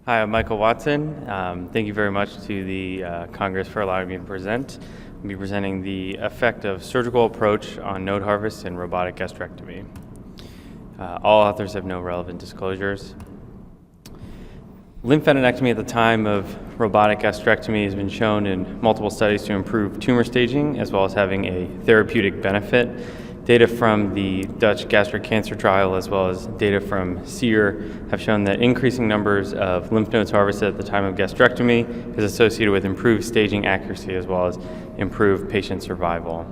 Hi, I'm Michael Watson. Thank you very much to the Congress for allowing me to present. I'll be presenting the effect of surgical approach on node harvest and robotic gastrectomy. All authors have no relevant disclosures. Lymphadenectomy at the time of robotic gastrectomy has been shown in multiple studies to improve tumor staging as well as having a therapeutic benefit. Data from the Dutch gastric cancer trial as well as data from SEER have shown that increasing numbers of lymph nodes harvested at the time of gastrectomy is associated with improved staging accuracy as well as improved patient survival.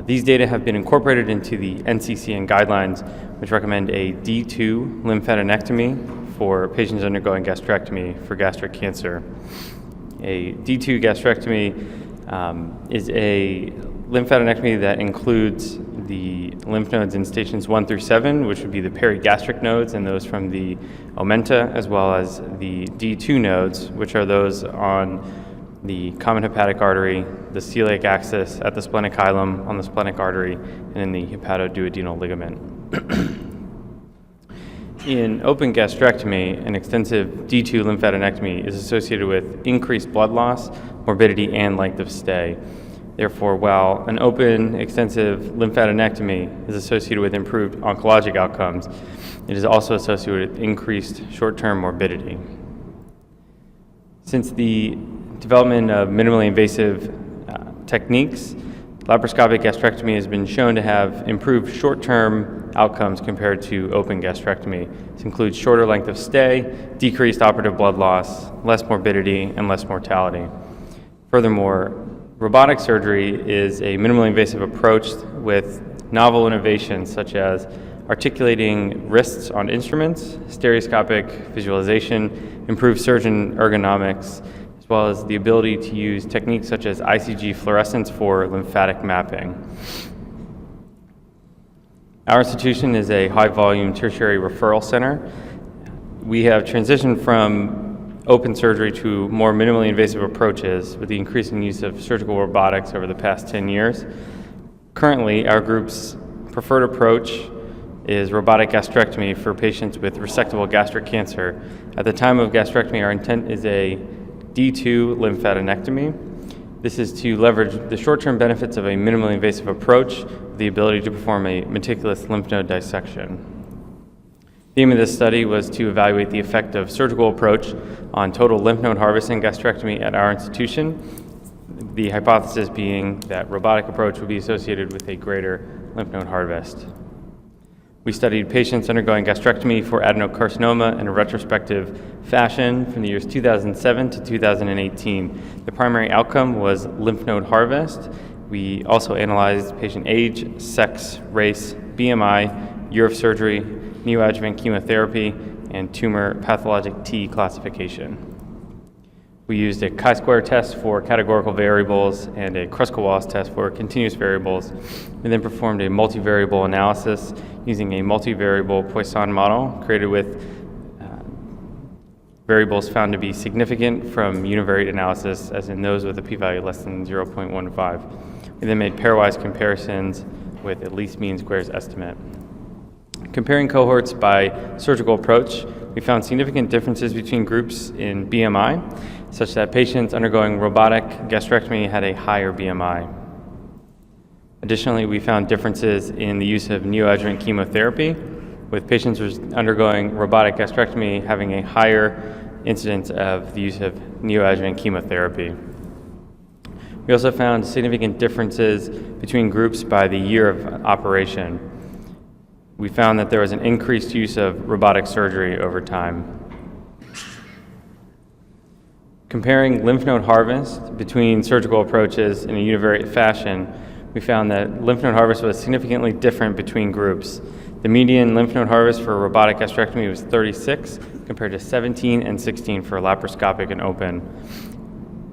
These data have been incorporated into the NCCN guidelines, which recommend a D2 lymphadenectomy for patients undergoing gastrectomy for gastric cancer. A D2 gastrectomy is a lymphadenectomy that includes the lymph nodes in stations 1 through 7, which would be the perigastric nodes and those from the ommenta, as well as the D2 nodes, which are those on the common hepatic artery, the celiac axis, at the splenic hilum, on the splenic artery, and in the hepatoduodenal ligament. In open gastrectomy, an extensive D2 lymphadenectomy is associated with increased blood loss, morbidity, and length of stay. Therefore, while an open, extensive lymphadenectomy is associated with improved oncologic outcomes, it is also associated with increased short-term morbidity. Since the development of minimally invasive techniques, laparoscopic gastrectomy has been shown to have improved short-term outcomes compared to open gastrectomy. This includes shorter length of stay, decreased operative blood loss, less morbidity, and less mortality. Furthermore, robotic surgery is a minimally invasive approach with novel innovations such as articulating wrists on instruments, stereoscopic visualization, improved surgeon ergonomics, as well as the ability to use techniques such as ICG fluorescence for lymphatic mapping. Our institution is a high-volume tertiary referral center. We have transitioned from open surgery to more minimally invasive approaches with the increasing use of surgical robotics over the past 10 years. Currently, our group's preferred approach is robotic gastrectomy for patients with resectable gastric cancer. At the time of gastrectomy, our intent is a D2 lymphadenectomy. This is to leverage the short-term benefits of a minimally invasive approach, the ability to perform a meticulous lymph node dissection. The aim of this study was to evaluate the effect of surgical approach on total lymph node harvest and gastrectomy at our institution, the hypothesis being that robotic approach would be associated with a greater lymph node harvest. We studied patients undergoing gastrectomy for adenocarcinoma in a retrospective fashion from the years 2007 to 2018. The primary outcome was lymph node harvest. We also analyzed patient age, sex, race, BMI, year of surgery, neoadjuvant chemotherapy, and tumor pathologic T classification. We used a chi-square test for categorical variables and a Kruskal-Wallis test for continuous variables. We then performed a multivariable analysis using a multivariable Poisson model created with variables found to be significant from univariate analysis, as in those with a p-value less than 0.15. We then made pairwise comparisons with a least mean squares estimate. Comparing cohorts by surgical approach, we found significant differences between groups in BMI, such that patients undergoing robotic gastrectomy had a higher BMI. Additionally, we found differences in the use of neoadjuvant chemotherapy, with patients undergoing robotic gastrectomy having a higher incidence of the use of neoadjuvant chemotherapy. We also found significant differences between groups by the year of operation. We found that there was an increased use of robotic surgery over time. Comparing lymph node harvest between surgical approaches in a univariate fashion, we found that lymph node harvest was significantly different between groups. The median lymph node harvest for robotic gastrectomy was 36, compared to 17 and 16 for laparoscopic and open.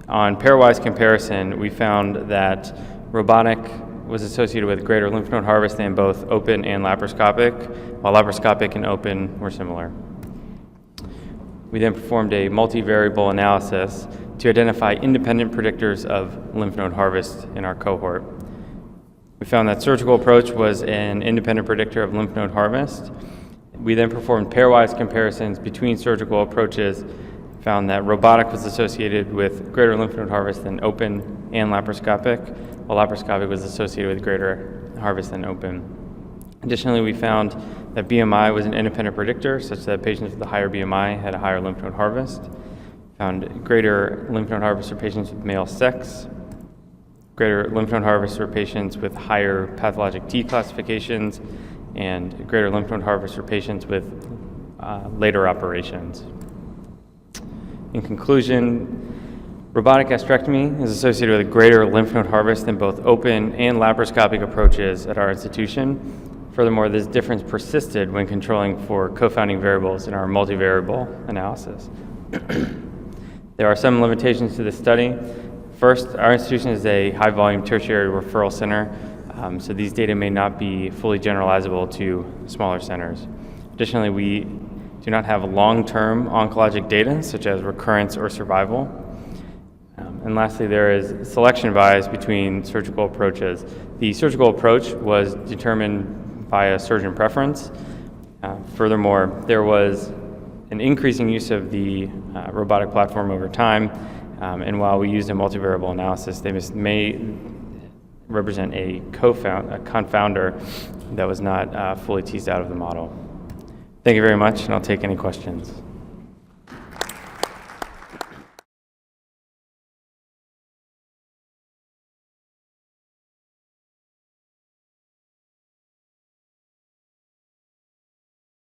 On pairwise comparison, we found that robotic was associated with greater lymph node harvest than both open and laparoscopic, while laparoscopic and open were similar. We then performed a multivariable analysis to identify independent predictors of lymph node harvest in our cohort. We found that surgical approach was an independent predictor of lymph node harvest, We then performed pairwise comparisons between surgical approaches, found that robotic was associated with greater lymph node harvest than open and laparoscopic, while laparoscopic was associated with greater harvest than open. Additionally, we found that BMI was an independent predictor, such that patients with a higher BMI had a higher lymph node harvest. Found greater lymph node harvest for patients with male sex, greater lymph node harvest for patients with higher pathologic T classifications, and greater lymph node harvest for patients with later operations. In conclusion, robotic gastrectomy is associated with a greater lymph node harvest than both open and laparoscopic approaches at our institution. Furthermore, this difference persisted when controlling for confounding variables in our multivariable analysis. There are some limitations to this study. First, our institution is a high-volume tertiary referral center, so these data may not be fully generalizable to smaller centers. Additionally, we do not have long-term oncologic data, such as recurrence or survival. And lastly, there is selection bias between surgical approaches. The surgical approach was determined by a surgeon preference. Furthermore, there was an increasing use of the robotic platform over time, and while we used a multivariable analysis, they may represent a confounder that was not fully teased out of the model. Thank you very much, and I'll take any questions.